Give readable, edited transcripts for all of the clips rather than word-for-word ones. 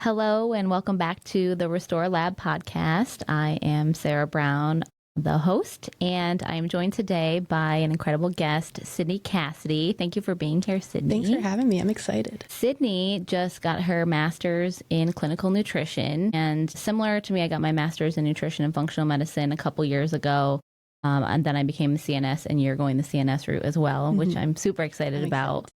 Hello and welcome back to the Restore Lab podcast. I am Sarah Brown, the host, and I am joined today by an incredible guest, Sydney Cassidy. Thank you for being here, Sydney. Thanks for having me. I'm excited. Sydney just got her master's in clinical nutrition, and similar to me, I got my master's in nutrition and functional medicine a couple years ago. And then I became a CNS, and you're going the CNS route as well, which I'm super excited about.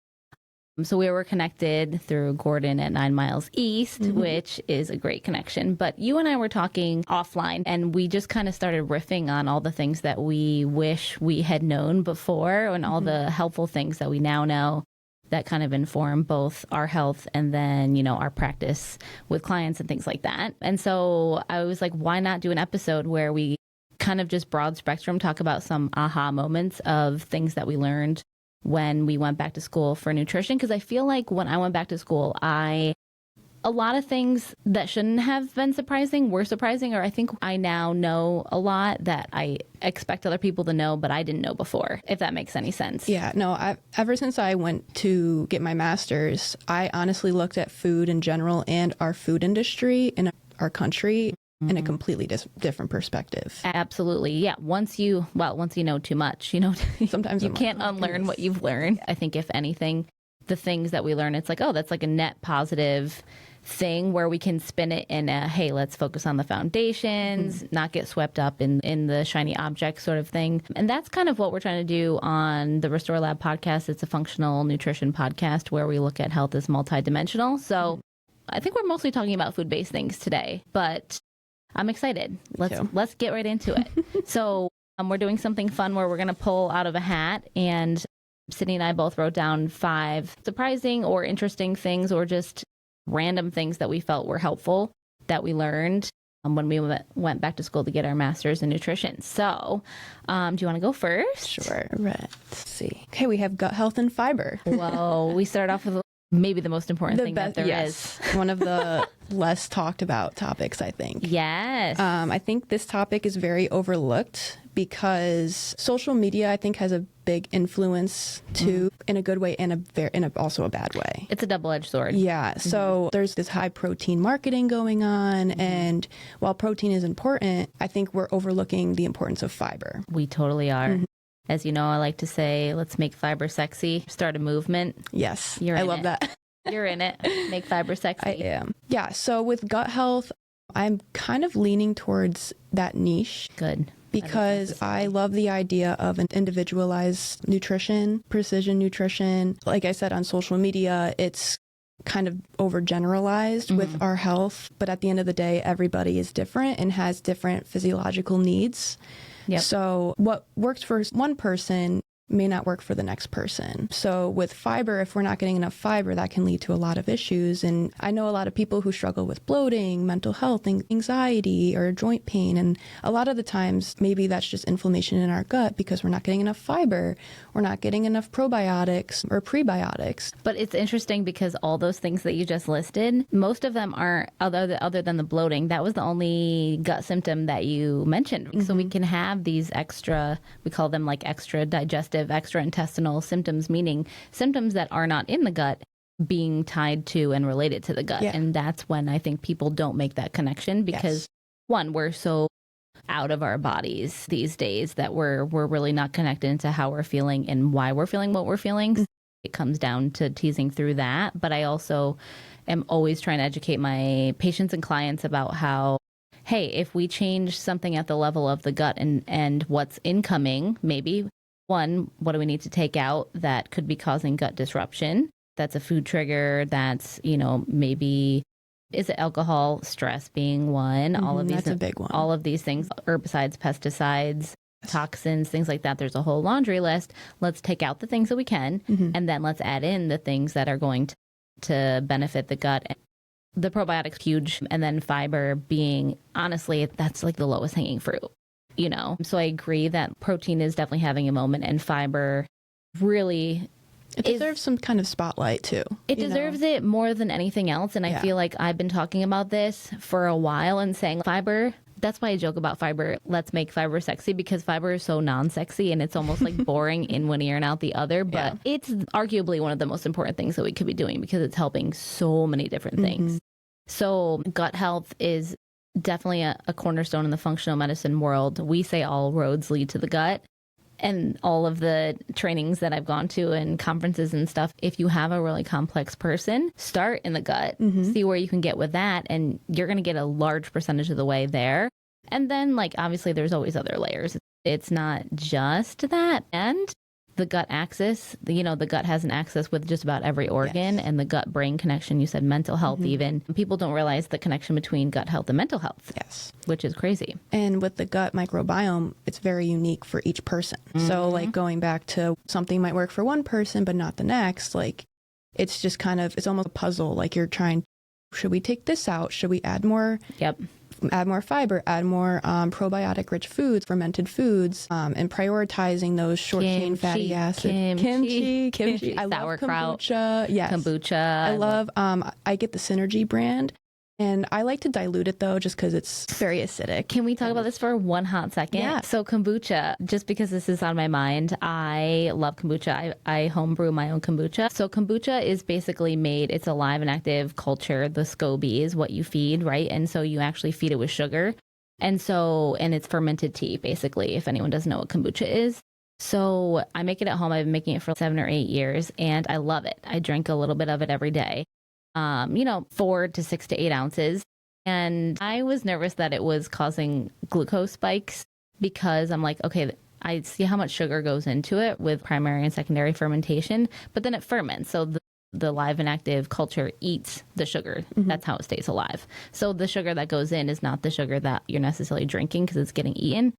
So we were connected through Gordon at 9 Miles East, which is a great connection. But you and I were talking offline, and we just kind of started riffing on all the things that we wish we had known before and all the helpful things that we now know that kind of inform both our health and then, our practice with clients and things like that. And so I was like, why not do an episode where we kind of just broad spectrum talk about some aha moments of things that we learned when we went back to school for nutrition? Because I feel like when I went back to school, a lot of things that shouldn't have been surprising were surprising, or I think I now know a lot that I expect other people to know, but I didn't know before, if that makes any sense. Yeah, no, ever since I went to get my master's, I honestly looked at food in general and our food industry in our country in a completely different perspective. Absolutely. Yeah. Once you know too much, sometimes you can't unlearn what you've learned. I think if anything, the things that we learn, it's like, oh, that's like a net positive thing where we can spin it in a, hey, let's focus on the foundations, not get swept up in the shiny object sort of thing. And that's kind of what we're trying to do on the Restore Lab podcast. It's a functional nutrition podcast where we look at health as multidimensional. So I think we're mostly talking about food-based things today, but I'm excited. Let's get right into it. So we're doing something fun where we're going to pull out of a hat, and Sydney and I both wrote down 5 surprising or interesting things or just random things that we felt were helpful that we learned when we went back to school to get our master's in nutrition. So do you want to go first? Sure. Let's see. Okay, we have gut health and fiber. Whoa, we start off with maybe the most important thing that there is. One of the less talked about topics, I think. Yes. I think this topic is very overlooked because social media, I think, has a big influence too, in a good way and also a bad way. It's a double-edged sword. Yeah. So there's this high protein marketing going on. And while protein is important, I think we're overlooking the importance of fiber. We totally are. As you know, I like to say, let's make fiber sexy, start a movement. Yes, I love that. You're in it. Make fiber sexy. I am. Yeah, so with gut health, I'm kind of leaning towards that niche. Good. Because I love the idea of an individualized nutrition, precision nutrition. Like I said, on social media, it's kind of overgeneralized with our health. But at the end of the day, everybody is different and has different physiological needs. Yep. So what works for one person may not work for the next person. So with fiber, if we're not getting enough fiber, that can lead to a lot of issues. And I know a lot of people who struggle with bloating, mental health, anxiety, or joint pain. And a lot of the times, maybe that's just inflammation in our gut because we're not getting enough fiber. We're not getting enough probiotics or prebiotics. But it's interesting because all those things that you just listed, most of them aren't, other than the bloating, that was the only gut symptom that you mentioned. So we can have these extra, we call them like extra digestive, extra intestinal symptoms, meaning symptoms that are not in the gut being tied to and related to the gut. Yeah. And that's when I think people don't make that connection because one, we're so out of our bodies these days that we're really not connected into how we're feeling and why we're feeling what we're feeling. It comes down to teasing through that. But I also am always trying to educate my patients and clients about how, hey, if we change something at the level of the gut and what's incoming, maybe one, what do we need to take out that could be causing gut disruption? That's a food trigger. That's, maybe, is it alcohol, stress being one? All of these, that's a big one. All of these things, herbicides, pesticides, toxins, things like that. There's a whole laundry list. Let's take out the things that we can, and then let's add in the things that are going to benefit the gut. The probiotics, huge. And then fiber being, honestly, that's like the lowest hanging fruit. So I agree that protein is definitely having a moment, and fiber really it deserves some kind of spotlight too. It deserves it more than anything else. And I feel like I've been talking about this for a while and saying fiber, that's why I joke about fiber. Let's make fiber sexy, because fiber is so non-sexy and it's almost like boring in one ear and out the other. But it's arguably one of the most important things that we could be doing because it's helping so many different things. So gut health is definitely a cornerstone in the functional medicine world. We say all roads lead to the gut. And all of the trainings that I've gone to and conferences and stuff, if you have a really complex person, start in the gut, see where you can get with that, and you're going to get a large percentage of the way there. And then, like, obviously there's always other layers. It's not just that. And the gut axis, the gut has an axis with just about every organ, and the gut brain connection, you said mental health even. People don't realize the connection between gut health and mental health. Yes. Which is crazy. And with the gut microbiome, it's very unique for each person. So like going back to something might work for one person, but not the next, like it's just kind of, it's almost a puzzle. Like you're trying, should we take this out? Should we add more? Add more fiber, add more probiotic rich foods, fermented foods, and prioritizing those short chain fatty acids. Kimchi. I love kombucha. Yes. Kombucha. I love, I get the Synergy brand. And I like to dilute it though, just because it's very acidic. Can we talk about this for one hot second? Yeah. So kombucha, just because this is on my mind, I love kombucha. I homebrew my own kombucha. So kombucha is basically made, it's a live and active culture. The SCOBY is what you feed, right? And so you actually feed it with sugar. And it's fermented tea, basically, if anyone doesn't know what kombucha is. So I make it at home. I've been making it for 7 or 8 years, and I love it. I drink a little bit of it every day. 4 to 6 to 8 ounces. And I was nervous that it was causing glucose spikes because I'm like, okay, I see how much sugar goes into it with primary and secondary fermentation, but then it ferments. So the live and active culture eats the sugar. That's how it stays alive. So the sugar that goes in is not the sugar that you're necessarily drinking because it's getting eaten.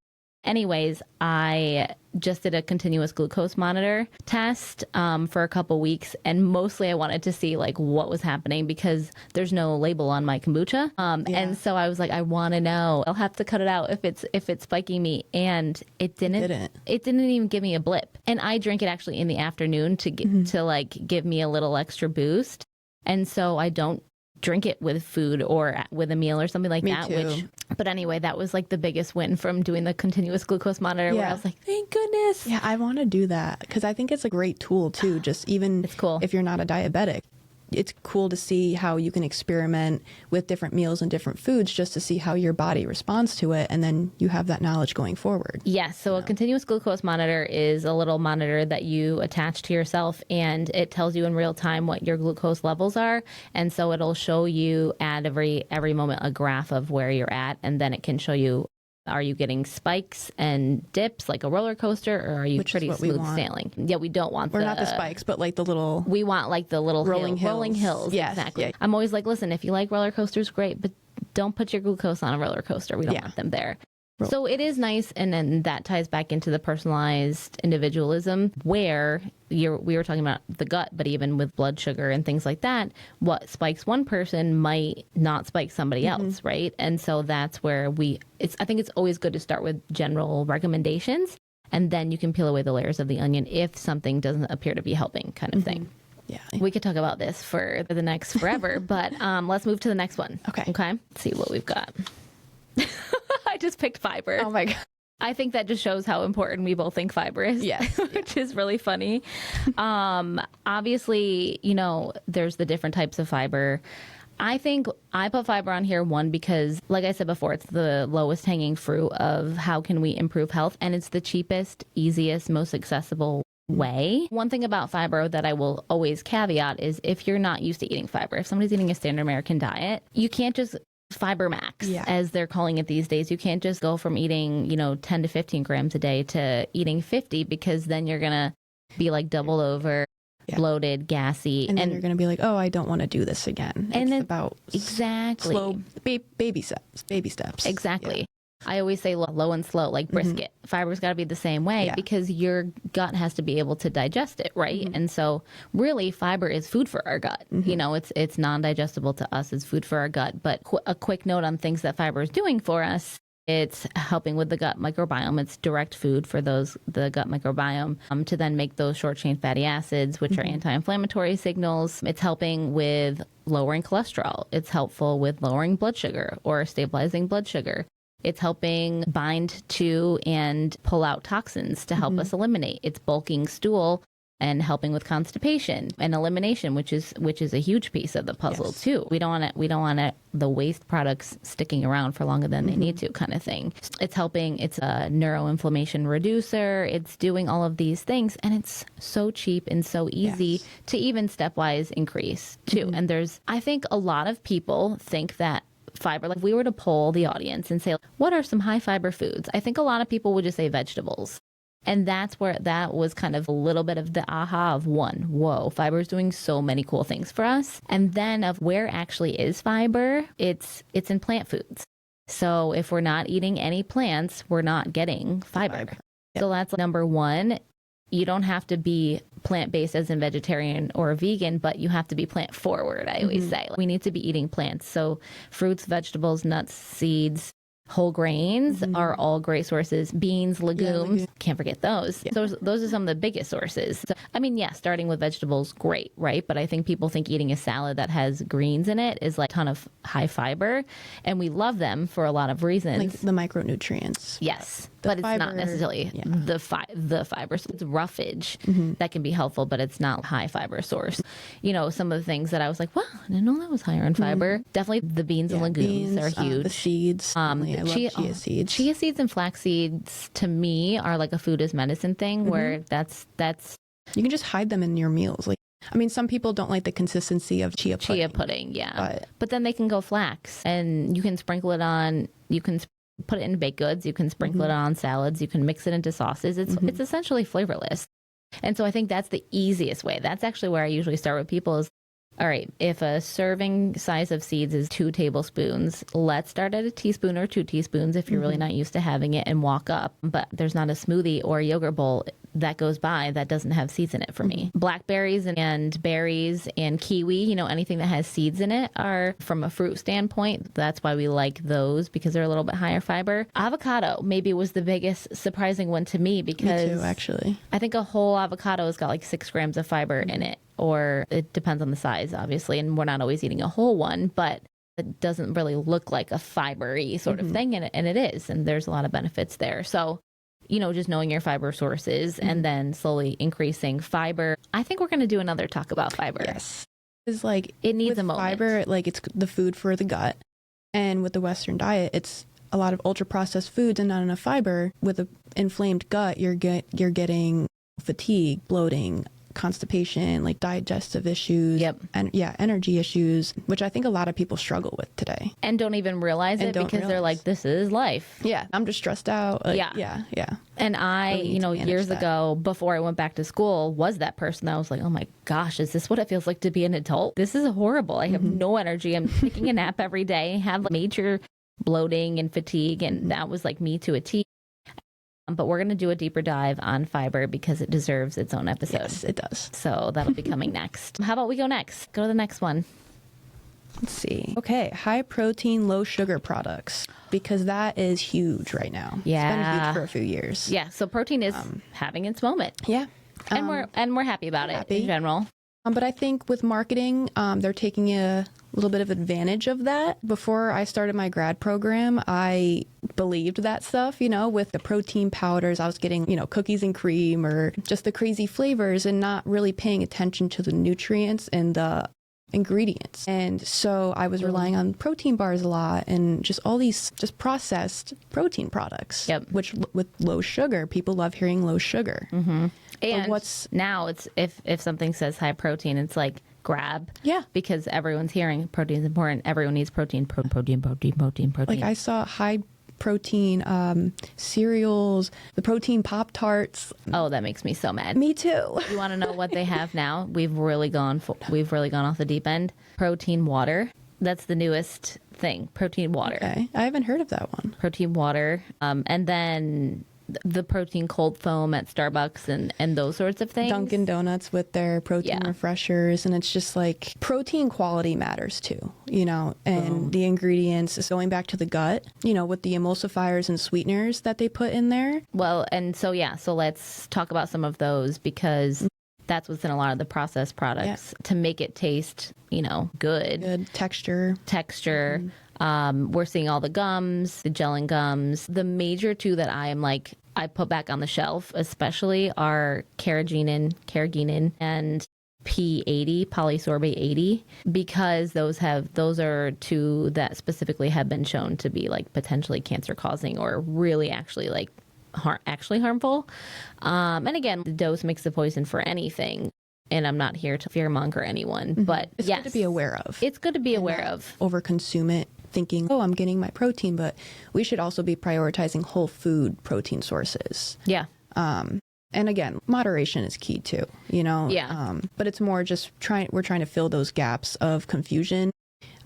Anyways, I just did a continuous glucose monitor test for a couple weeks, and mostly I wanted to see like what was happening because there's no label on my kombucha. And so I was like, I want to know. I'll have to cut it out if it's spiking me, and it didn't. It didn't even give me a blip. And I drink it actually in the afternoon to give me a little extra boost. And so I don't drink it with food or with a meal or something like that. Too. But anyway, that was like the biggest win from doing the continuous glucose monitor where I was like, thank goodness. Yeah, I want to do that because I think it's a great tool too. Just even it's cool. If you're not a diabetic, it's cool to see how you can experiment with different meals and different foods just to see how your body responds to it. And then you have that knowledge going forward. Yes. So a continuous glucose monitor is a little monitor that you attach to yourself, and it tells you in real time what your glucose levels are. And so it'll show you at every moment a graph of where you're at. And then it can show you, are you getting spikes and dips like a roller coaster, or are you pretty smooth sailing? Yeah, we don't want not the spikes, but like the little... We want like the little rolling hills. Yes, exactly. Yeah. I'm always like, listen, if you like roller coasters, great, but don't put your glucose on a roller coaster. We don't want them there. So it is nice, and then that ties back into the personalized individualism where we were talking about the gut, but even with blood sugar and things like that, what spikes one person might not spike somebody else, right? And so that's where I think it's always good to start with general recommendations, and then you can peel away the layers of the onion if something doesn't appear to be helping, kind of thing. Yeah. We could talk about this for the next forever, but let's move to the next one. Okay. Let's see what we've got. I just picked fiber. Oh my God. I think that just shows how important we both think fiber is. Yes. Which is really funny. Obviously, there's the different types of fiber. I think I put fiber on here, one, because like I said before, it's the lowest hanging fruit of how can we improve health. And it's the cheapest, easiest, most accessible way. One thing about fiber that I will always caveat is if you're not used to eating fiber, if somebody's eating a standard American diet, you can't just fiber max, as they're calling it these days. You can't just go from eating, 10 to 15 grams a day to eating 50, because then you're going to be like double over, bloated, gassy. And then you're going to be like, oh, I don't want to do this again. And it's about slow baby steps. Exactly. Yeah. I always say low and slow, like brisket. Fiber's got to be the same way because your gut has to be able to digest it, right? And so really fiber is food for our gut. It's non-digestible to us, it's food for our gut. But a quick note on things that fiber is doing for us. It's helping with the gut microbiome. It's direct food for the gut microbiome to then make those short chain fatty acids, which are anti-inflammatory signals. It's helping with lowering cholesterol. It's helpful with lowering blood sugar or stabilizing blood sugar. It's helping bind to and pull out toxins to help us eliminate. It's bulking stool and helping with constipation and elimination, which is a huge piece of the puzzle too. We don't want the waste products sticking around for longer than they need to, kind of thing. It's helping. It's a neuroinflammation reducer. It's doing all of these things, and it's so cheap and so easy to even stepwise increase too. And I think a lot of people think that fiber, like if we were to poll the audience and say, what are some high fiber foods? I think a lot of people would just say vegetables. And that's where that was kind of a little bit of the aha of whoa, fiber is doing so many cool things for us. And then of where actually is fiber, it's in plant foods. So if we're not eating any plants, we're not getting fiber. Yep. So that's number one. You don't have to be plant-based as in vegetarian or vegan, but you have to be plant forward, I always say. We need to be eating plants. So fruits, vegetables, nuts, seeds, whole grains are all great sources. Beans, legumes, can't forget those. So those are some of the biggest sources. So, I mean, starting with vegetables, great, right? But I think people think eating a salad that has greens in it is like a ton of high fiber, and we love them for a lot of reasons. Like the micronutrients. Yes, but it's not necessarily the fiber. So it's roughage that can be helpful, but it's not high fiber source. You know, some of the things that I was like, wow, I didn't know that was higher in fiber. Definitely the beans and legumes are huge. The seeds. I love chia seeds. Chia seeds and flax seeds to me are like a food as medicine thing where that's you can just hide them in your meals. Like, I mean, some people don't like the consistency of chia pudding. But then they can go flax, and you can sprinkle it on. You can put it in baked goods. You can sprinkle it on salads. You can mix it into sauces. It's essentially flavorless. And so I think that's the easiest way. That's actually where I usually start with people is, all right, if a serving size of seeds is 2 tablespoons, let's start at a teaspoon or 2 teaspoons if you're really not used to having it and walk up. But there's not a smoothie or a yogurt bowl that goes by that doesn't have seeds in it for me. Blackberries and berries and kiwi, you know, anything that has seeds in it are, from a fruit standpoint, that's why we like those because they're a little bit higher fiber. Avocado maybe was the biggest surprising one to me because me too, actually. I think a whole avocado has got like 6 grams of fiber in it. Or it depends on the size, obviously, and we're not always eating a whole one, but it doesn't really look like a fibery sort of thing, and it is, and there's a lot of benefits there. So, you know, just knowing your fiber sources and then slowly increasing fiber. I think we're going to do another talk about fiber. Yes. It's like, it needs a moment. Fiber, like it's the food for the gut, and with the Western diet, it's a lot of ultra-processed foods and not enough fiber. With an inflamed gut, you're getting fatigue, bloating, constipation, like digestive issues, and energy issues, which I think a lot of people struggle with today. And don't even realize it because they're like, this is life. Yeah, I'm just stressed out. Like, And I, you know, years ago, before I went back to school, was that person that was like, oh my gosh, is this what it feels like to be an adult? This is horrible. I have no energy. I'm taking a nap every day, have like major bloating and fatigue, and that was like me to a T. But we're going to do a deeper dive on fiber because it deserves its own episode. Yes, it does. So that'll be coming next. How about we go next? Go to the next one. Let's see. Okay, high protein, low sugar products, because that is huge right now. Yeah. It's been huge for a few years. Yeah, so protein is having its moment. Yeah. And we're happy about it in general. But I think with marketing, they're taking a little bit of advantage of that. Before I started my grad program, I believed that stuff, you know, with the protein powders. I was getting, you know, cookies and cream or just the crazy flavors and not really paying attention to the nutrients and the ingredients. And so I was relying on protein bars a lot and just all these just processed protein products, which with low sugar, people love hearing low sugar. And now it's if something says high protein, it's like grab. Yeah. Because everyone's hearing protein is important. Everyone needs protein. Like I saw high protein cereals, the protein Pop-Tarts. Oh, that makes me so mad. Me too. You want to know what they have now? We've really gone off the deep end. Protein water. That's the newest thing. Protein water. Okay. I haven't heard of that one. Protein water. And then the protein cold foam at Starbucks and those sorts of things. Dunkin' Donuts with their protein refreshers. And it's just like protein quality matters too, you know, and the ingredients is going back to the gut, you know, with the emulsifiers and sweeteners that they put in there. Well, and so, so let's talk about some of those because that's what's in a lot of the processed products to make it taste, you know, good. Good texture. We're seeing all the gums, the gelling gums. The major two that I am like I put back on the shelf, especially are carrageenan, and P80, polysorbate 80, because those are two that specifically have been shown to be like potentially cancer causing or really actually like harmful. And again, the dose makes the poison for anything. And I'm not here to fearmonger anyone, but it's yes, good to be aware of. It's good to be aware of. Overconsume it, thinking, oh, I'm getting my protein, but we should also be prioritizing whole food protein sources. Yeah. And again, moderation is key too, you know? Yeah. But it's more just we're trying to fill those gaps of confusion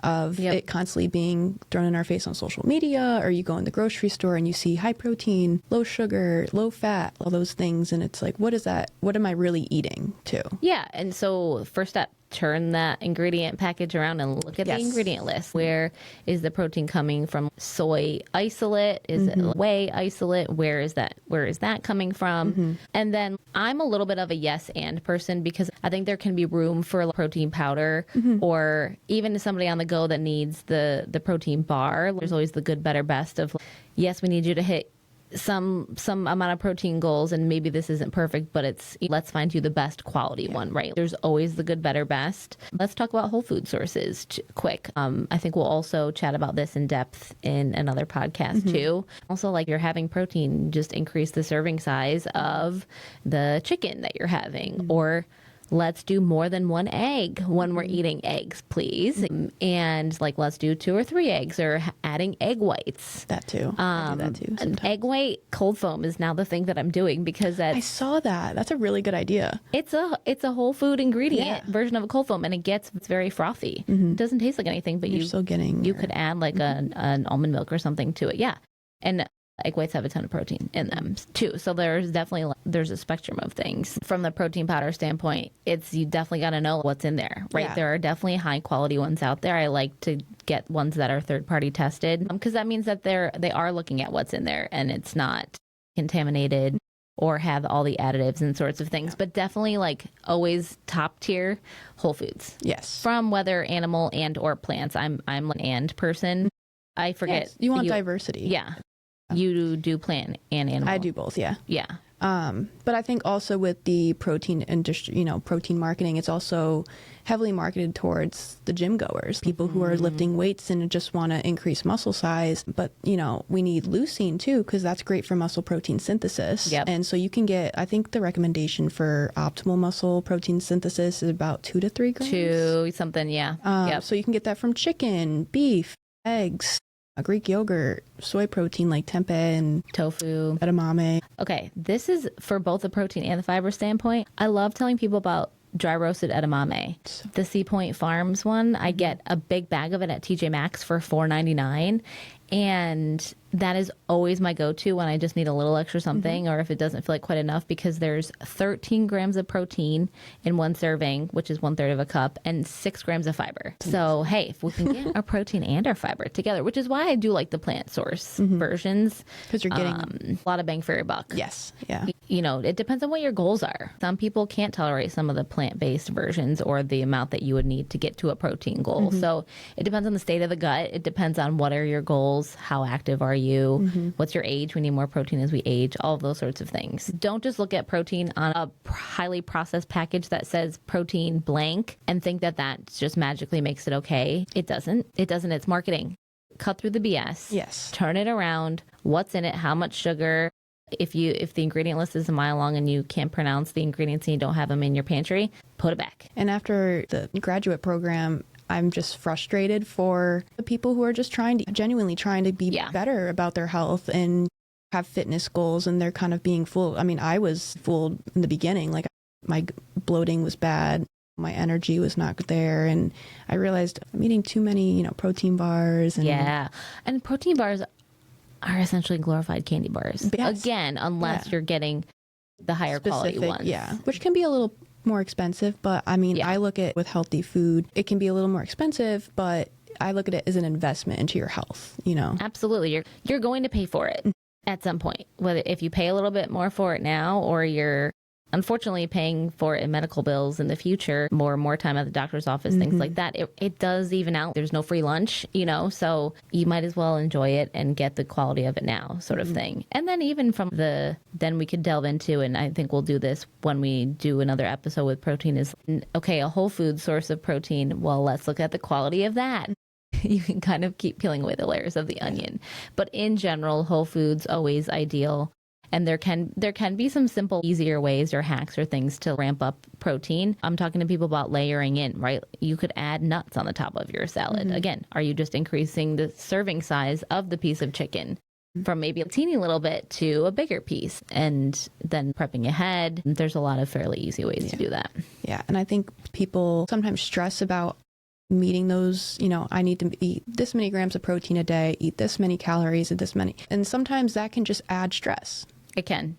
of it constantly being thrown in our face on social media, or you go in the grocery store and you see high protein, low sugar, low fat, all those things. And it's like, what is that? What am I really eating too? Yeah. And so first step, turn that ingredient package around and look at the ingredient list. Where is the protein coming from? Soy isolate? Is it whey isolate? Where is that coming from? And then I'm a little bit of a yes and person, because I think there can be room for a protein powder, or even somebody on the go that needs the protein bar. There's always the good, better, best of, yes, we need you to hit some amount of protein goals, and maybe this isn't perfect, but let's find you the best quality one, right? There's always the good, better, best. Let's talk about whole food sources quick. I think we'll also chat about this in depth in another podcast too. Also, like, you're having protein, just increase the serving size of the chicken that you're having, or let's do more than one egg when we're eating eggs, please. And like, let's do 2 or 3 eggs, or adding egg whites. That too. I do that too sometimes. Egg white cold foam is now the thing that I'm doing, because I saw that. That's a really good idea. It's a whole food ingredient version of a cold foam, and it's very frothy. It doesn't taste like anything, but you're still getting you could add like an almond milk or something to it. Yeah. And egg whites have a ton of protein in them too. So there's a spectrum of things. From the protein powder standpoint, you definitely got to know what's in there, right? Yeah. There are definitely high quality ones out there. I like to get ones that are third party tested, because that means that they are looking at what's in there and it's not contaminated or have all the additives and sorts of things. But definitely, like, always top tier whole foods. Yes. From whether animal and or plants. I'm an and person. I forget. Yes. You want diversity. Yeah. You do plant and animal. I do both, yeah. Yeah. But I think also with the protein industry, protein marketing, it's also heavily marketed towards the gym goers, people who are lifting weights and just want to increase muscle size. But, we need leucine too, because that's great for muscle protein synthesis. Yep. And so you can get, I think the recommendation for optimal muscle protein synthesis is about 2 to 3 grams. 2 something, yeah. So you can get that from chicken, beef, eggs, Greek yogurt, soy protein like tempeh and tofu, edamame. Okay, this is for both the protein and the fiber standpoint. I love telling people about dry roasted edamame. The Sea Point Farms one, I get a big bag of it at TJ Maxx for $4.99. And that is always my go-to when I just need a little extra something, or if it doesn't feel like quite enough, because there's 13 grams of protein in one serving, which is 1/3 of a cup, and 6 grams of fiber. So, hey, if we can get our protein and our fiber together, which is why I do like the plant source versions. Because you're getting a lot of bang for your buck. Yes. Yeah. It depends on what your goals are. Some people can't tolerate some of the plant-based versions or the amount that you would need to get to a protein goal. So it depends on the state of the gut. It depends on what are your goals. How active are you? What's your age? We need more protein as we age. All of those sorts of things. Don't just look at protein on a highly processed package that says protein blank and think that just magically makes it okay. It doesn't. It's marketing. Cut through the BS. Yes. Turn it around. What's in it? How much sugar? If the ingredient list is a mile long and you can't pronounce the ingredients and you don't have them in your pantry, put it back. And after the graduate program, I'm just frustrated for the people who are just genuinely trying to be better about their health and have fitness goals, and they're kind of being fooled. I mean, I was fooled in the beginning. Like, my bloating was bad. My energy was not there. And I realized I'm eating too many, protein bars. And protein bars are essentially glorified candy bars. Yes. Again, unless you're getting the higher quality ones. Yeah, which can be a little more expensive, but I mean, I look at with healthy food, it can be a little more expensive, but I look at it as an investment into your health, Absolutely. You're going to pay for it at some point, whether if you pay a little bit more for it now, or you're unfortunately paying for it in medical bills in the future, more time at the doctor's office, things like that, it does even out. There's no free lunch, so you might as well enjoy it and get the quality of it now, sort of thing. And then even then we could delve into, and I think we'll do this when we do another episode with protein, is, okay, a whole food source of protein. Well, let's look at the quality of that. You can kind of keep peeling away the layers of the onion. But in general, whole foods, always ideal. And there can be some simple, easier ways or hacks or things to ramp up protein. I'm talking to people about layering in, right? You could add nuts on the top of your salad. Again, are you just increasing the serving size of the piece of chicken from maybe a teeny little bit to a bigger piece, and then prepping ahead? There's a lot of fairly easy ways to do that. Yeah. And I think people sometimes stress about meeting those, I need to eat this many grams of protein a day, eat this many calories, and this many. And sometimes that can just add stress. It can.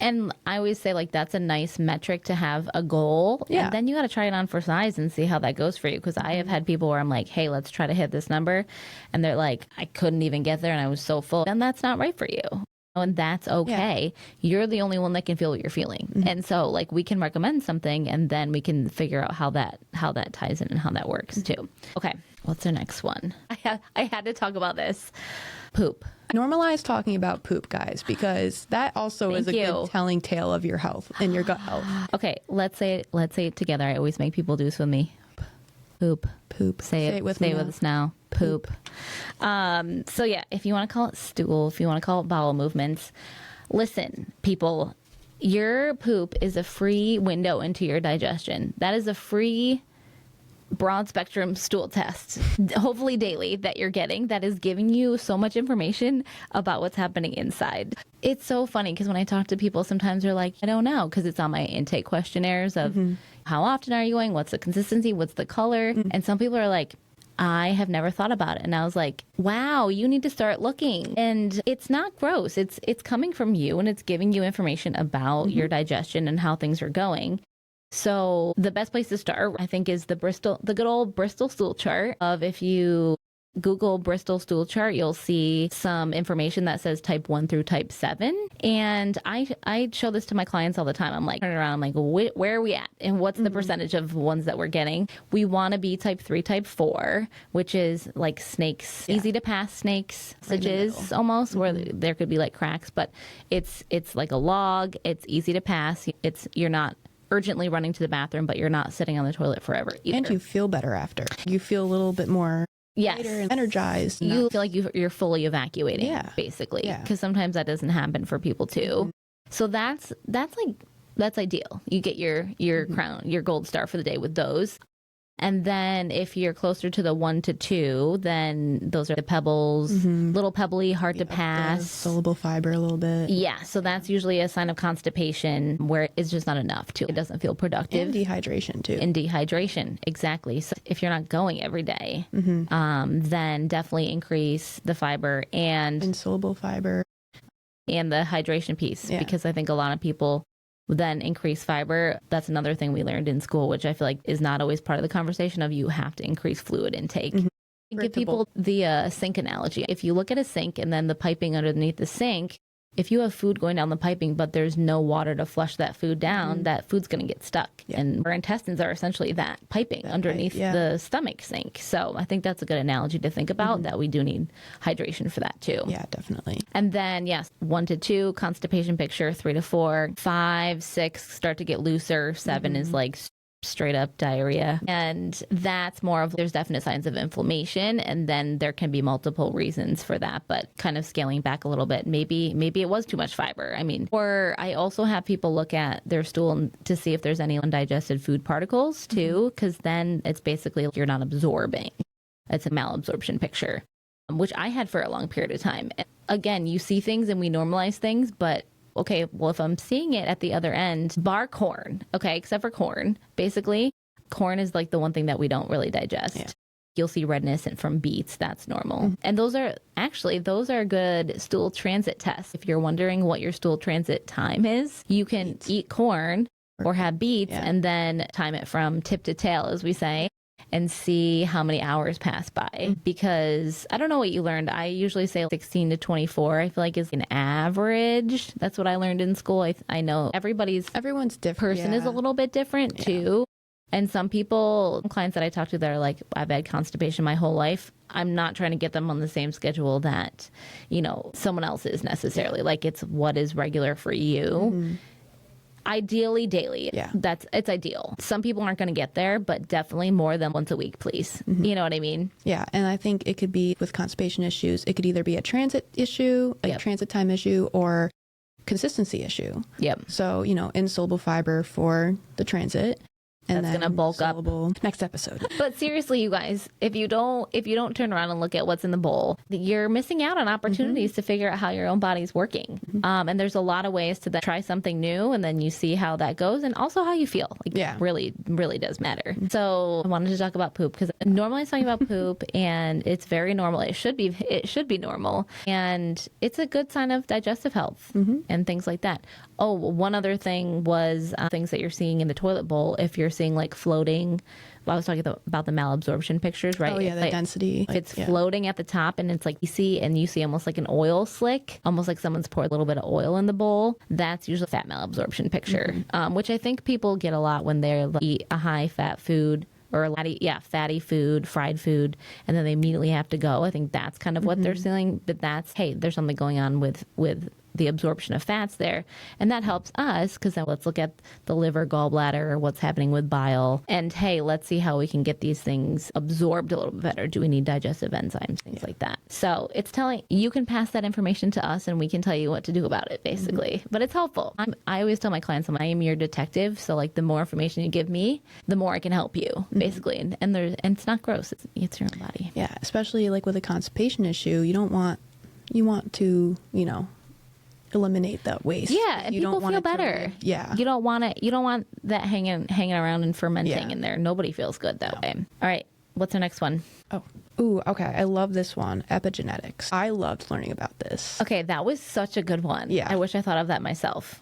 And I always say, like, that's a nice metric to have a goal. Yeah. And then you got to try it on for size and see how that goes for you. Because I have had people where I'm like, hey, let's try to hit this number. And they're like, I couldn't even get there and I was so full. Then that's not right for you. And that's okay. Yeah. You're the only one that can feel what you're feeling. And so, like, we can recommend something and then we can figure out how that ties in and how that works too. Okay. What's the next one? I had to talk about this. Poop. Normalize talking about poop, guys, because that also is a good telling tale of your health and your gut health. Okay, let's say it together. I always make people do this with me. Poop. Say it with us now. Poop. So yeah, if you want to call it stool, if you want to call it bowel movements, listen, people, your poop is a free window into your digestion. That is a free broad spectrum stool test, hopefully daily, that you're getting, that is giving you so much information about what's happening inside. It's so funny because when I talk to people, sometimes they're like, I don't know, because it's on my intake questionnaires of how often are you going? What's the consistency? What's the color? And some people are like, I have never thought about it. And I was like, wow, you need to start looking. And it's not gross. It's coming from you and it's giving you information about your digestion and how things are going. So the best place to start, I think, is the good old Bristol stool chart. If you Google Bristol stool chart, you'll see some information that says type 1 through type 7. And I show this to my clients all the time. I'm like, turn around, I'm like, where are we at? And what's the percentage of ones that we're getting? We want to be type 3, type 4, which is like snakes, easy to pass snakes, passages almost, where there could be like cracks, but it's like a log. It's easy to pass. You're not urgently running to the bathroom, but you're not sitting on the toilet forever either. And you feel better after. You feel a little bit more lighter and energized. You feel like you're fully evacuating, basically, because sometimes that doesn't happen for people too. So that's ideal. You get your crown, your gold star for the day with those. And then if you're closer to the 1 to 2, then those are the pebbles, little pebbly, hard to pass. Soluble fiber a little bit. Yeah, so that's usually a sign of constipation where it's just not enough too. It doesn't feel productive. And dehydration too. And dehydration, exactly. So if you're not going every day, then definitely increase the fiber and insoluble fiber. And the hydration piece, because I think a lot of people then increase fiber. That's another thing we learned in school, which I feel like is not always part of the conversation of you have to increase fluid intake. Give people the sink analogy. If you look at a sink and then the piping underneath the sink, if you have food going down the piping, but there's no water to flush that food down, that food's going to get stuck. And our intestines are essentially that piping underneath the stomach sink. So I think that's a good analogy to think about, that we do need hydration for that too. Yeah, definitely. And then, 1 to 2, constipation picture, 3 to 4, 5, 6, start to get looser. 7 is like straight up diarrhea. And that's more of, there's definite signs of inflammation. And then there can be multiple reasons for that, but kind of scaling back a little bit. Maybe it was too much fiber. Or I also have people look at their stool to see if there's any undigested food particles too, because then it's basically you're not absorbing. It's a malabsorption picture, which I had for a long period of time. Again, you see things and we normalize things, but okay, well, if I'm seeing it at the other end, bar corn, okay, except for corn, basically, corn is like the one thing that we don't really digest. Yeah. You'll see redness from beets. That's normal. And those are good stool transit tests. If you're wondering what your stool transit time is, you can eat corn or have beets and then time it from tip to tail, as we say. and see how many hours pass by, because I don't know what you learned. I usually say 16 to 24. I feel like is an average. That's what I learned in school. I know everyone's different. Person is a little bit different too. And some clients that I talk to that are like, I've had constipation my whole life. I'm not trying to get them on the same schedule that, someone else is necessarily. Like, it's what is regular for you. Ideally daily. Yeah. It's ideal. Some people aren't going to get there, but definitely more than once a week, please. You know what I mean? Yeah. And I think it could be with constipation issues. It could either be a transit issue, a transit time issue, or consistency issue. Yep. So, insoluble fiber for the transit. And that's going to bulk up next episode. But seriously, you guys, if you don't turn around and look at what's in the bowl, you're missing out on opportunities to figure out how your own body's working. And there's a lot of ways to try something new, and then you see how that goes, and also how you feel. Really, really does matter. So I wanted to talk about poop, because normally I'm talking about poop, and it's very normal. It should be normal, and it's a good sign of digestive health and things like that. Oh, one other thing was things that you're seeing in the toilet bowl. If you're seeing like floating, I was talking about the malabsorption pictures, right? Oh yeah, the density. If it's floating at the top and it's like you see almost like an oil slick, almost like someone's poured a little bit of oil in the bowl, that's usually a fat malabsorption picture, which I think people get a lot when they eat a high fat food or fatty food, fried food, and then they immediately have to go. I think that's kind of what they're feeling, but there's something going on with the absorption of fats there. And that helps us, because then let's look at the liver, gallbladder, or what's happening with bile. And hey, let's see how we can get these things absorbed a little bit better. Do we need digestive enzymes, things like that? So you can pass that information to us and we can tell you what to do about it, basically. But it's helpful. I always tell my clients, I am your detective. So like the more information you give me, the more I can help you, basically. And it's not gross. It's your own body. Yeah. Especially like with a constipation issue, you want to, eliminate that waste. Yeah, and people feel better. You don't want that hanging around and fermenting in there. Nobody feels good that way. All right, what's our next one? Okay. I love this one. Epigenetics. I loved learning about this. Okay, that was such a good one. Yeah. I wish I thought of that myself.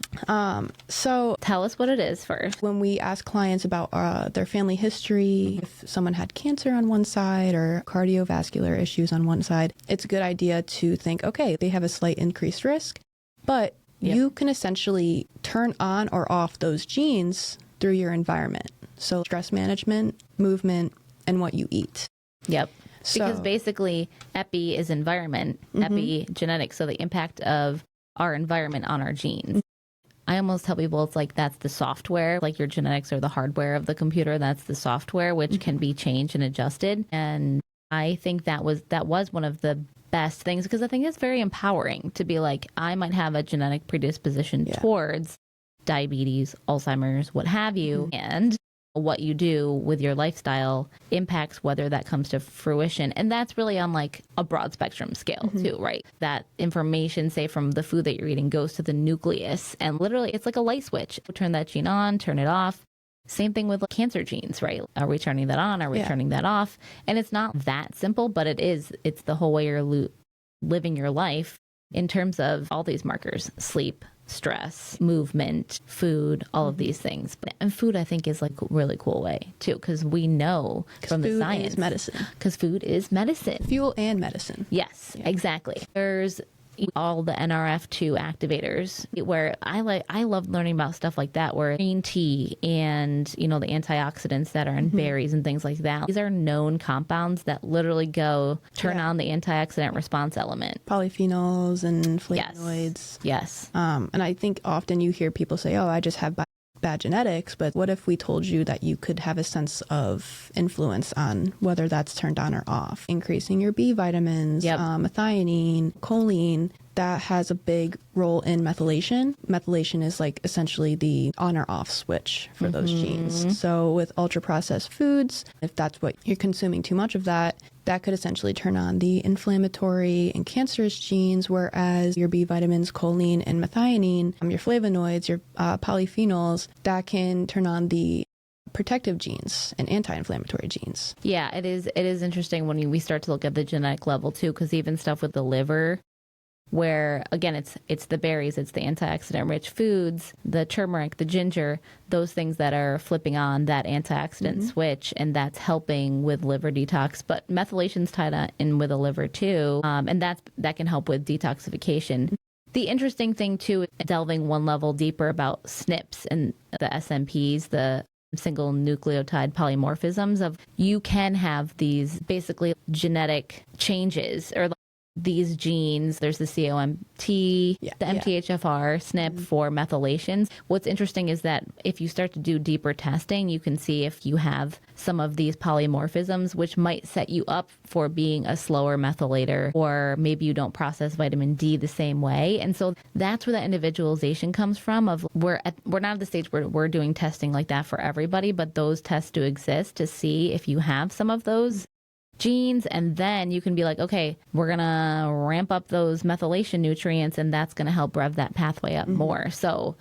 So tell us what it is first. When we ask clients about their family history, if someone had cancer on one side or cardiovascular issues on one side, it's a good idea to think, okay, they have a slight increased risk. But you can essentially turn on or off those genes through your environment. So stress management, movement, and what you eat. Yep. Because basically, epi is environment, epigenetics, so the impact of our environment on our genes. I almost tell people it's like that's the software, like your genetics are the hardware of the computer. That's the software, which can be changed and adjusted. And I think that was one of the best things, because I think it's very empowering to be like, I might have a genetic predisposition towards diabetes, Alzheimer's, what have you, and what you do with your lifestyle impacts whether that comes to fruition. And that's really on like a broad spectrum scale too, right? That information, say from the food that you're eating, goes to the nucleus, and literally it's like a light switch. Turn that gene on, turn it off. Same thing with cancer genes, right? Are we turning that on? Are we turning that off? And it's not that simple, but it's the whole way you're living your life in terms of all these markers: sleep, stress, movement, food, all of these things. And food, I think, is like a really cool way too, because we know from the science, food is medicine. Because food is medicine, fuel and medicine. Yes, exactly. There's all the NRF2 activators, where I love learning about stuff like that, where green tea and the antioxidants that are in berries and things like that, these are known compounds that literally turn on the antioxidant response element. Polyphenols and flavonoids. Yes. And I think often you hear people say, I just have bad genetics, but what if we told you that you could have a sense of influence on whether that's turned on or off? Increasing your B vitamins, methionine, choline, that has a big role in methylation. Methylation is like essentially the on or off switch for those genes. So with ultra processed foods, if that's what you're consuming too much of, that could essentially turn on the inflammatory and cancerous genes, whereas your B vitamins, choline, and methionine, your flavonoids, your polyphenols, that can turn on the protective genes and anti-inflammatory genes. Yeah, it is interesting when we start to look at the genetic level too, because even stuff with the liver, where again, it's the berries, it's the antioxidant rich foods, the turmeric, the ginger, those things that are flipping on that antioxidant switch, and that's helping with liver detox. But methylation's tied in with the liver too, and that can help with detoxification. The interesting thing too, delving one level deeper about SNPs and the SNPs, the single nucleotide polymorphisms, of you can have these basically genetic changes or these genes. There's the COMT, the MTHFR, SNP for methylations. What's interesting is that if you start to do deeper testing, you can see if you have some of these polymorphisms, which might set you up for being a slower methylator, or maybe you don't process vitamin D the same way. And so that's where that individualization comes from. Of we're not at the stage where we're doing testing like that for everybody, but those tests do exist to see if you have some of those genes, and then you can be like, okay, we're gonna ramp up those methylation nutrients, and that's gonna help rev that pathway up more. So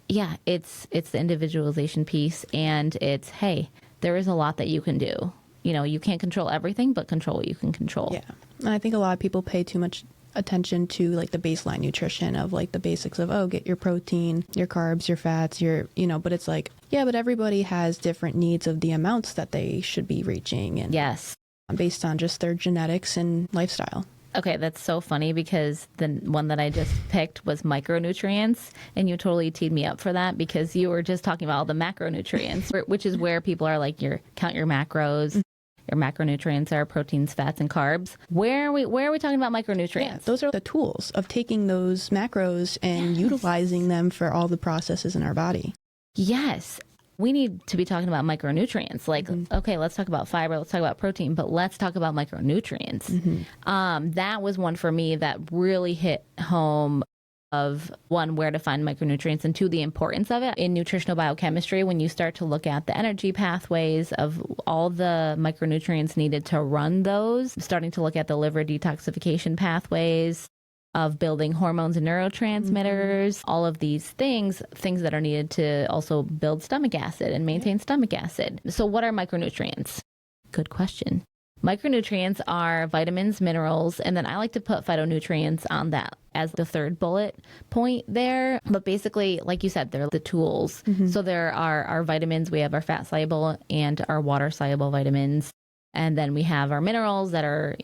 yeah, it's the individualization piece, and it's, hey, there is a lot that you can do. You know, you can't control everything, but control what you can control. Yeah. And I think a lot of people pay too much attention to like the baseline nutrition of like the basics of, oh, get your protein, your carbs, your fats, but it's like, yeah, but everybody has different needs of the amounts that they should be reaching. And yes, based on just their genetics and lifestyle. Okay, that's so funny because the one that I just picked was micronutrients, and you totally teed me up for that because you were just talking about all the macronutrients, which is where people are like, count your macros. Your macronutrients are proteins, fats, and carbs. Where are we talking about micronutrients? Yeah, those are the tools of taking those macros and utilizing them for all the processes in our body. Yes. We need to be talking about micronutrients. Like, okay, let's talk about fiber, let's talk about protein, but let's talk about micronutrients. That was one for me that really hit home of, one, where to find micronutrients, and two, the importance of it in nutritional biochemistry. When you start to look at the energy pathways of all the micronutrients needed to run those, starting to look at the liver detoxification pathways, of building hormones and neurotransmitters, all of these things that are needed to also build stomach acid and maintain stomach acid. So what are micronutrients? Good question. Micronutrients are vitamins, minerals, and then I like to put phytonutrients on that as the third bullet point there. But basically, like you said, they're the tools. So there are our vitamins. We have our fat soluble and our water soluble vitamins. And then we have our minerals that are,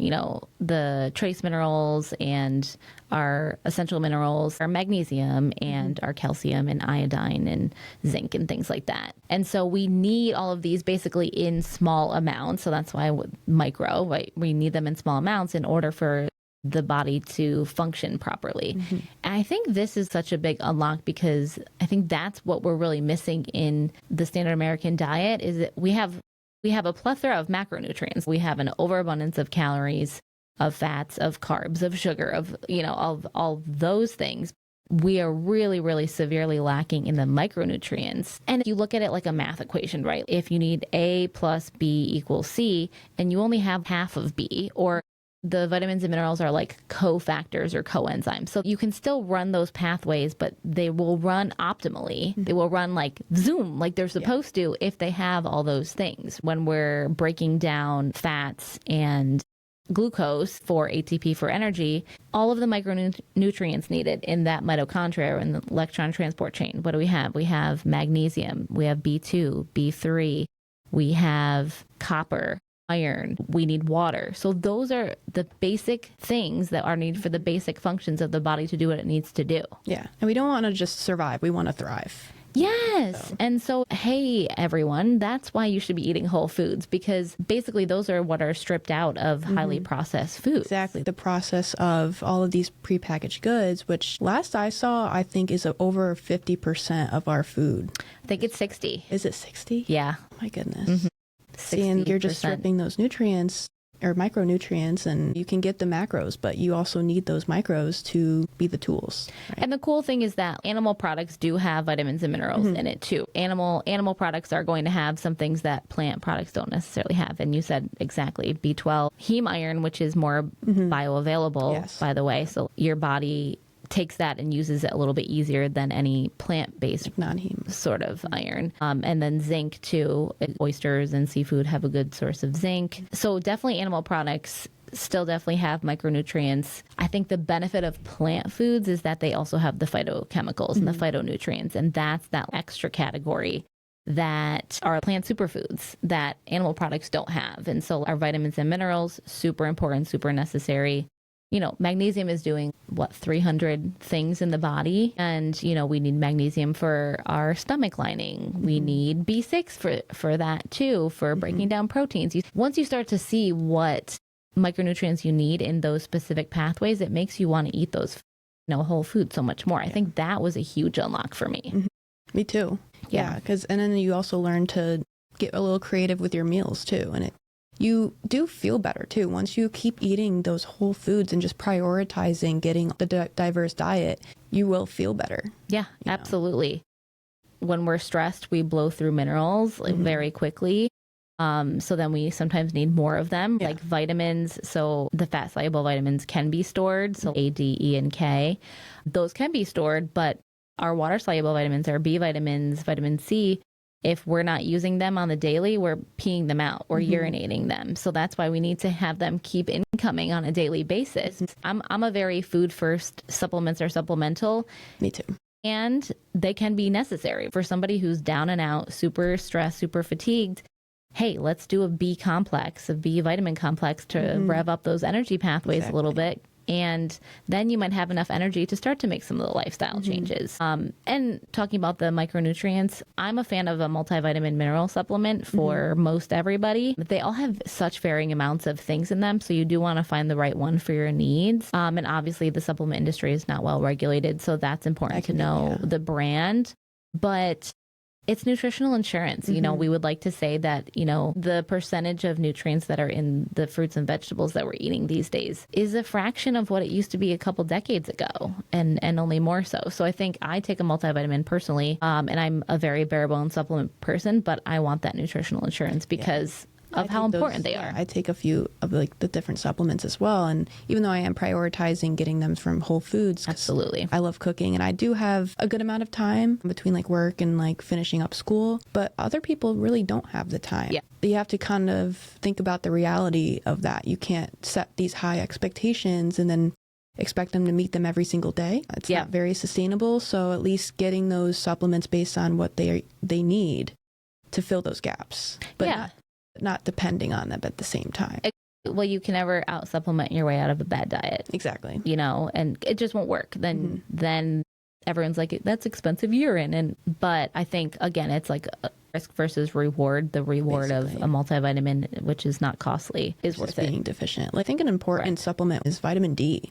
the trace minerals and our essential minerals, our magnesium and our calcium and iodine and zinc and things like that. And so we need all of these basically in small amounts. So that's why micro, right? We need them in small amounts in order for the body to function properly. And I think this is such a big unlock because I think that's what we're really missing in the standard American diet is that we have a plethora of macronutrients. We have an overabundance of calories, of fats, of carbs, of sugar, of all those things. We are really, really severely lacking in the micronutrients. And if you look at it like a math equation, right? If you need A plus B equals C, and you only have half of B, or the vitamins and minerals are like cofactors or coenzymes. So you can still run those pathways, but they will run optimally. They will run like zoom, like they're supposed to, if they have all those things. When we're breaking down fats and glucose for ATP for energy, all of the micronutrients needed in that mitochondria or in the electron transport chain. What do we have? We have magnesium, we have B2, B3, we have copper, iron, we need water. So those are the basic things that are needed for the basic functions of the body to do what it needs to do. Yeah. And we don't want to just survive. We want to thrive. Yes. And so, hey, everyone, that's why you should be eating whole foods, because basically those are what are stripped out of highly processed foods. Exactly. The process of all of these prepackaged goods, which last I saw, I think is over 50% of our food. I think it's 60. Is it 60? Yeah. Oh my goodness. And you're just stripping those nutrients or micronutrients, and you can get the macros, but you also need those micros to be the tools. Right? And the cool thing is that animal products do have vitamins and minerals in it too. Animal products are going to have some things that plant products don't necessarily have. And you said exactly B12, heme iron, which is more bioavailable, by the way. So your body takes that and uses it a little bit easier than any plant-based like non-heme sort of iron. And then zinc too. Oysters and seafood have a good source of zinc. So definitely animal products still definitely have micronutrients. I think the benefit of plant foods is that they also have the phytochemicals and the phytonutrients, and that's that extra category that are plant superfoods that animal products don't have. And so our vitamins and minerals, super important, super necessary. You know, magnesium is doing 300 things in the body. And, you know, we need magnesium for our stomach lining. We need B6 for that too, for breaking down proteins. Once you start to see what micronutrients you need in those specific pathways, it makes you want to eat those, you know, whole foods so much more. I think that was a huge unlock for me. Me too. Yeah. And then you also learn to get a little creative with your meals too. And you do feel better too. Once you keep eating those whole foods and just prioritizing getting the diverse diet, you will feel better. Yeah, absolutely. When we're stressed, we blow through minerals very quickly. So then we sometimes need more of them, like vitamins. So the fat soluble vitamins can be stored. So A, D, E, and K, those can be stored, but our water soluble vitamins, our B vitamins, vitamin C, if we're not using them on the daily, we're peeing them out or urinating them. So that's why we need to have them keep incoming on a daily basis. I'm a very food first, supplements are supplemental. Me too. And they can be necessary for somebody who's down and out, super stressed, super fatigued. Hey, let's do a B complex, a B vitamin complex to rev up those energy pathways a little bit. And then you might have enough energy to start to make some of the lifestyle changes. And talking about the micronutrients, I'm a fan of a multivitamin mineral supplement for most everybody. They all have such varying amounts of things in them. So you do want to find the right one for your needs. And obviously the supplement industry is not well regulated. So that's important to know the brand. But it's nutritional insurance. You know, we would like to say that, you know, the percentage of nutrients that are in the fruits and vegetables that we're eating these days is a fraction of what it used to be a couple decades ago, and only more so. So I think I take a multivitamin personally, and I'm a very bare bones supplement person, but I want that nutritional insurance because of how important they are. I take a few of like the different supplements as well. And even though I am prioritizing getting them from Whole Foods, absolutely, I love cooking and I do have a good amount of time between like work and like finishing up school, but other people really don't have the time. Yeah. You have to kind of think about the reality of that. You can't set these high expectations and then expect them to meet them every single day. It's not very sustainable. So at least getting those supplements based on what they need to fill those gaps, but not depending on them at the same time. Well, you can never out supplement your way out of a bad diet. Exactly. You know, and it just won't work. Then everyone's like, that's expensive urine. But I think, again, it's like a risk versus reward. The reward of a multivitamin, which is not costly, is worth it. Being deficient. I think an important supplement is vitamin D.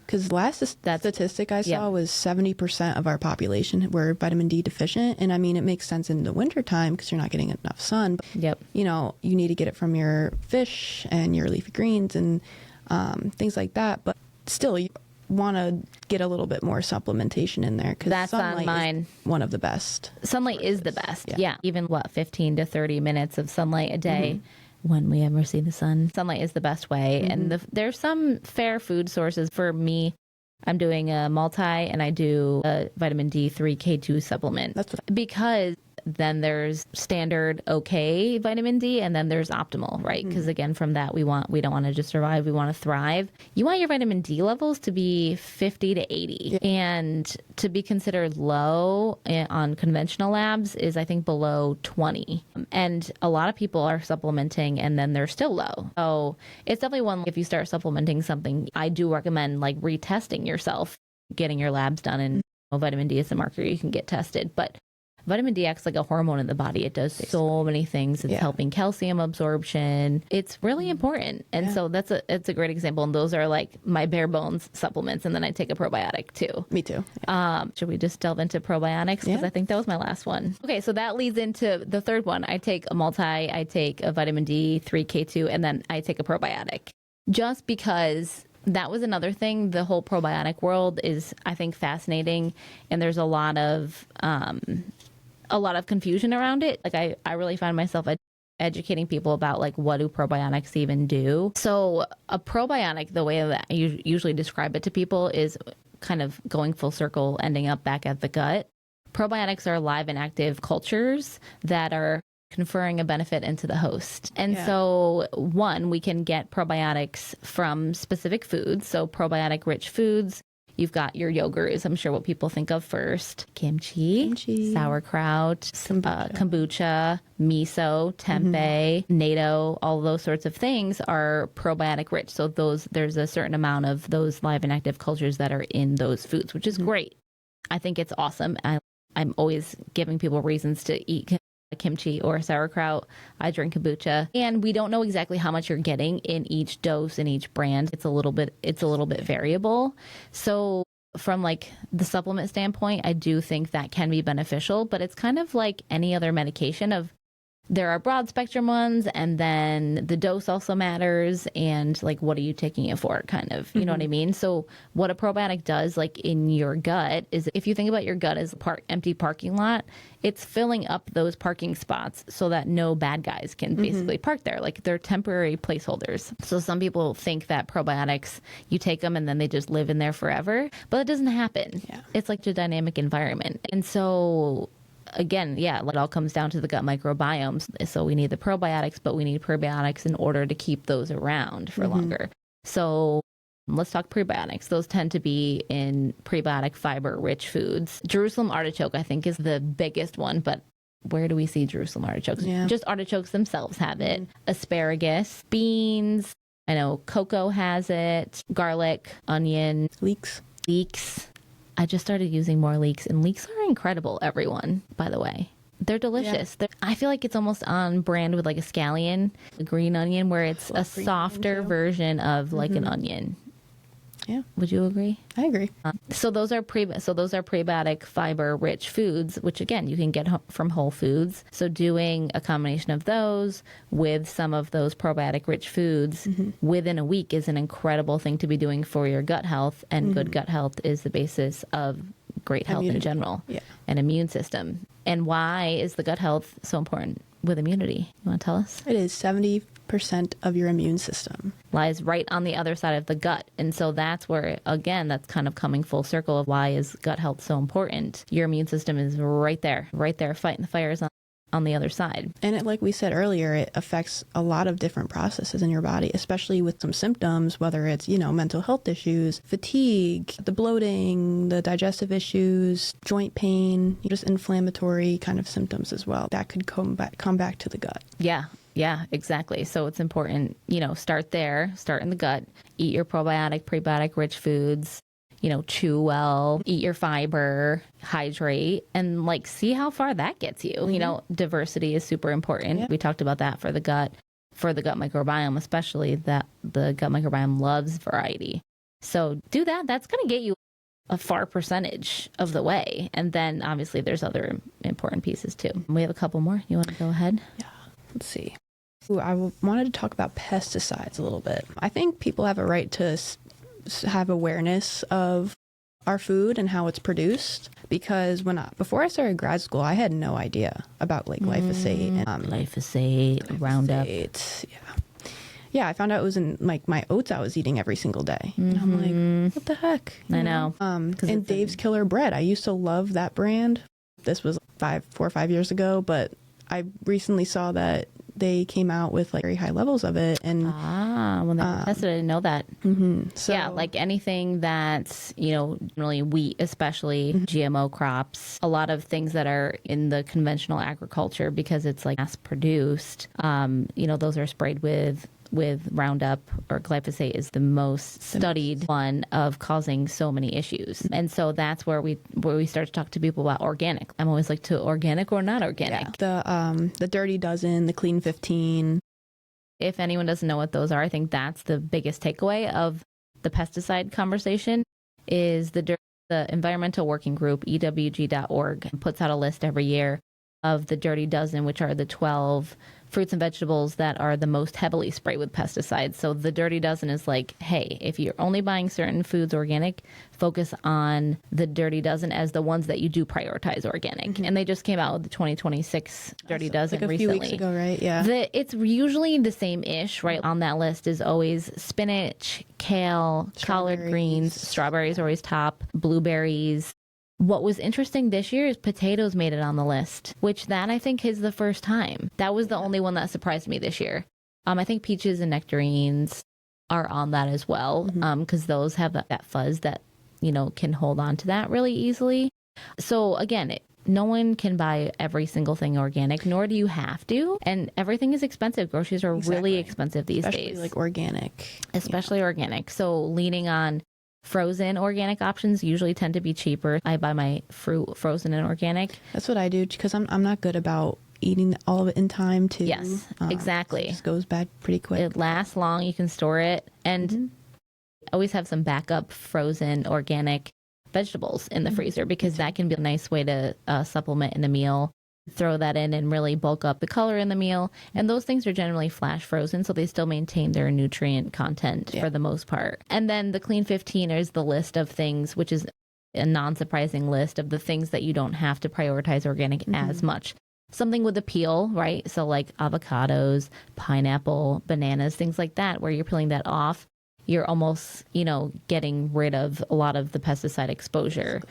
Because last statistic I saw was 70% of our population were vitamin D deficient. And I mean, it makes sense in the wintertime because you're not getting enough sun. But, you know, you need to get it from your fish and your leafy greens and things like that. But still, you want to get a little bit more supplementation in there because sunlight on mine. Is one of the best. Sunlight is the best. Yeah. Even 15 to 30 minutes of sunlight a day. When we ever see the sun. Sunlight is the best way. And there's some fair food sources. For me, I'm doing a multi and I do a vitamin D3 K2 supplement. Because then there's standard okay vitamin D and then there's optimal, right? Because again, from that we don't want to just survive, we want to thrive. You want your vitamin D levels to be 50 to 80 and to be considered low on conventional labs is I think below 20. And a lot of people are supplementing and then they're still low. So it's definitely one, if you start supplementing something, I do recommend like retesting yourself, getting your labs done, and vitamin D is a marker you can get tested. But vitamin D acts like a hormone in the body. It does so many things. It's helping calcium absorption. It's really important. And so it's a great example. And those are like my bare bones supplements. And then I take a probiotic too. Me too. Should we just delve into probiotics? Because I think that was my last one. Okay, so that leads into the third one. I take a multi, I take a vitamin D3 K2, and then I take a probiotic. Just because that was another thing. The whole probiotic world is, I think, fascinating. And there's a lot of confusion around it. Like I really find myself educating people about like what do probiotics even do. So a probiotic, the way that I usually describe it to people is kind of going full circle, ending up back at the gut. Probiotics are live and active cultures that are conferring a benefit into the host. And so, one, we can get probiotics from specific foods. So probiotic rich foods. You've got your yogurt is I'm sure what people think of first. Kimchi. Sauerkraut, kombucha, miso, tempeh, natto, all those sorts of things are probiotic rich. So there's a certain amount of those live and active cultures that are in those foods, which is great. I think it's awesome. I'm always giving people reasons to eat kimchi or sauerkraut. I drink kombucha, and we don't know exactly how much you're getting in each dose in each brand. It's a little bit variable. So from like the supplement standpoint, I do think that can be beneficial, but it's kind of like any other medication of there are broad spectrum ones, and then the dose also matters, and like what are you taking it for, kind of, you know what I mean? So what a probiotic does like in your gut is, if you think about your gut as a empty parking lot, it's filling up those parking spots so that no bad guys can basically park there. Like they're temporary placeholders. So some people think that probiotics, you take them and then they just live in there forever, but it doesn't happen. It's like a dynamic environment. And so again, it all comes down to the gut microbiome. So we need the probiotics, but we need prebiotics in order to keep those around for longer. So let's talk prebiotics. Those tend to be in prebiotic fiber-rich foods. Jerusalem artichoke, I think, is the biggest one, but where do we see Jerusalem artichokes? Just artichokes themselves have it. Asparagus, beans, I know cocoa has it, garlic, onion. Leeks. I just started using more leeks, and leeks are incredible, everyone, by the way. They're delicious. I feel like it's almost on brand with like a scallion, a green onion, where it's a softer version of like an onion. Yeah. Would you agree? I agree. So those are prebiotic fiber rich foods, which again, you can get from Whole Foods. So doing a combination of those with some of those probiotic rich foods within a week is an incredible thing to be doing for your gut health. And good gut health is the basis of great health in general and immune system. And why is the gut health so important with immunity? You want to tell us? It is 70% of your immune system lies right on the other side of the gut. And so that's where, again, that's kind of coming full circle of why is gut health so important. Your immune system is right there fighting the fires on the other side. And it, like we said earlier, it affects a lot of different processes in your body, especially with some symptoms, whether it's, mental health issues, fatigue, the bloating, the digestive issues, joint pain, just inflammatory kind of symptoms as well. That could come back to the gut. Yeah, exactly. So it's important, start there, start in the gut, eat your probiotic, prebiotic rich foods, chew well, eat your fiber, hydrate, and like see how far that gets you. Diversity is super important. We talked about that for the gut microbiome, especially that the gut microbiome loves variety. So do that. That's going to get you a far percentage of the way. And then obviously there's other important pieces too. We have a couple more. You want to go ahead? Yeah. Let's see. I wanted to talk about pesticides a little bit. I think people have a right to have awareness of our food and how it's produced, because before I started grad school, I had no idea about like glyphosate and glyphosate, Roundup. Yeah, I found out it was in like my oats I was eating every single day. And I'm like, what the heck? I know. And Dave's Killer Bread. I used to love that brand. This was 4 or 5 years ago, but I recently saw that they came out with like very high levels of it. And when they tested it, I didn't know that. So yeah, like anything that's, generally wheat, especially GMO crops, a lot of things that are in the conventional agriculture, because it's like mass produced, those are sprayed with Roundup, or glyphosate is the most studied one of causing so many issues. And so that's where we start to talk to people about organic. I'm always like, to organic or not organic? Yeah. The Dirty Dozen, the Clean 15. If anyone doesn't know what those are, I think that's the biggest takeaway of the pesticide conversation is the Environmental Working Group, EWG.org, puts out a list every year of the Dirty Dozen, which are the 12 fruits and vegetables that are the most heavily sprayed with pesticides. So the Dirty Dozen is like, hey, if you're only buying certain foods organic, focus on the Dirty Dozen as the ones that you do prioritize organic. And they just came out with the 2026 Dirty Dozen like a recently. Few weeks ago, right? Yeah. It's usually the same-ish, right? On that list is always spinach, kale, collard greens, strawberries are always top, blueberries, What was interesting this year is potatoes made it on the list, which that I think is the first time. That was the only one that surprised me this year. I think peaches and nectarines are on that as well, because those have that fuzz that, you know, can hold on to that really easily. So again, no one can buy every single thing organic, nor do you have to. And everything is expensive. Groceries are really expensive these days. Especially like organic. Especially organic. So leaning on frozen organic options usually tend to be cheaper. I buy my fruit frozen and organic. That's what I do because I'm not good about eating all of it in time too. Yes, exactly. It just goes bad pretty quick. It lasts long. You can store it, and always have some backup frozen organic vegetables in the freezer, because that can be a nice way to supplement in a meal. Throw that in and really bulk up the color in the meal. And those things are generally flash frozen, so they still maintain their nutrient content for the most part. And then the Clean 15 is the list of things, which is a non-surprising list of the things that you don't have to prioritize organic as much. Something with a peel, right? So like avocados, pineapple, bananas, things like that, where you're peeling that off, you're almost, you know, getting rid of a lot of the pesticide exposure.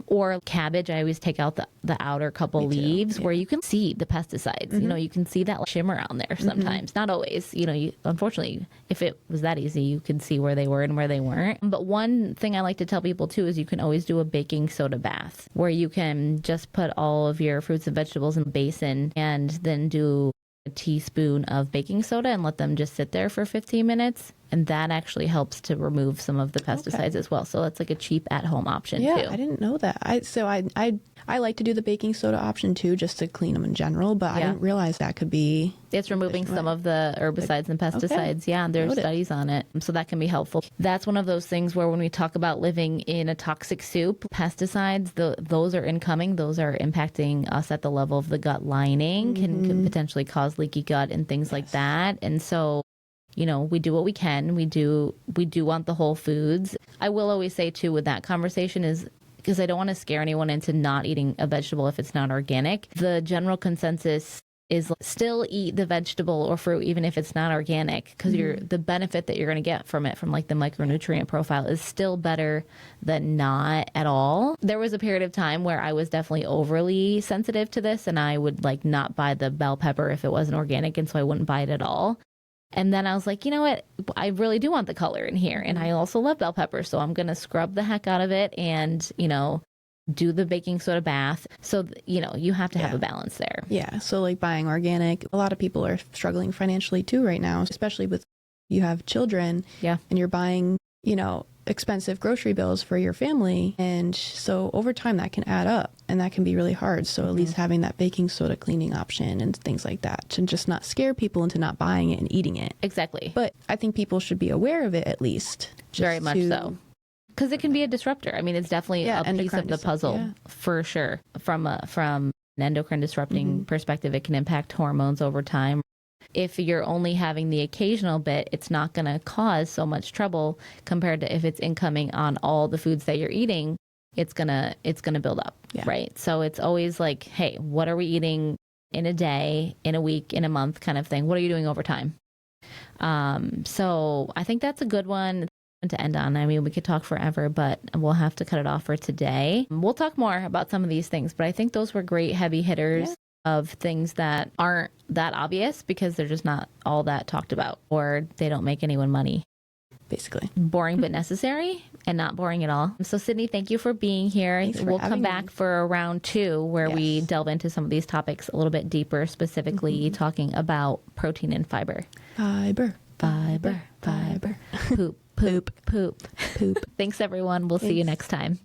Or cabbage, I always take out the outer couple leaves where you can see the pesticides. You know, you can see that shimmer on there sometimes. Not always. You know, unfortunately, if it was that easy, you could see where they were and where they weren't. But one thing I like to tell people too is you can always do a baking soda bath, where you can just put all of your fruits and vegetables in a basin and then do a teaspoon of baking soda and let them just sit there for 15 minutes. And that actually helps to remove some of the pesticides as well. So it's like a cheap at-home option too. I didn't know that. I like to do the baking soda option too, just to clean them in general. But I didn't realize that could be. It's removing some of the herbicides and pesticides. Yeah, there's studies on it. So that can be helpful. That's one of those things where when we talk about living in a toxic soup, pesticides, those are incoming. Those are impacting us at the level of the gut lining, can potentially cause leaky gut and things like that. And so, you know, we do what we can. We do want the whole foods. I will always say too, with that conversation is, because I don't want to scare anyone into not eating a vegetable if it's not organic. The general consensus is still eat the vegetable or fruit even if it's not organic, because the benefit that you're going to get from it, from like the micronutrient profile, is still better than not at all. There was a period of time where I was definitely overly sensitive to this, and I would like not buy the bell pepper if it wasn't organic, and so I wouldn't buy it at all. And then I was like, you know what? I really do want the color in here. And I also love bell pepper. So I'm going to scrub the heck out of it and, you know, do the baking soda bath. So, you know, you have to have a balance there. Yeah. So like buying organic, a lot of people are struggling financially too right now, especially with you have children and you're buying, you know, expensive grocery bills for your family. And so over time that can add up and that can be really hard. So at least having that baking soda cleaning option and things like that to just not scare people into not buying it and eating it. Exactly. But I think people should be aware of it at least. Very much so. Because it can be a disruptor. I mean, it's definitely a piece of the puzzle for sure. From an endocrine disrupting perspective, it can impact hormones over time. If you're only having the occasional bit, it's not going to cause so much trouble compared to if it's incoming on all the foods that you're eating. It's gonna build up, right? So it's always like, hey, what are we eating in a day, in a week, in a month, kind of thing? What are you doing over time? So I think that's a good one to end on. I mean, we could talk forever, but we'll have to cut it off for today. We'll talk more about some of these things, but I think those were great heavy hitters of things that aren't that obvious because they're just not all that talked about, or they don't make anyone money. Basically. Boring but necessary, and not boring at all. So Sydney, thank you for being here. We'll come back for round 2 where we delve into some of these topics a little bit deeper, specifically talking about protein and fiber. Fiber. Poop. Thanks everyone. We'll see you next time.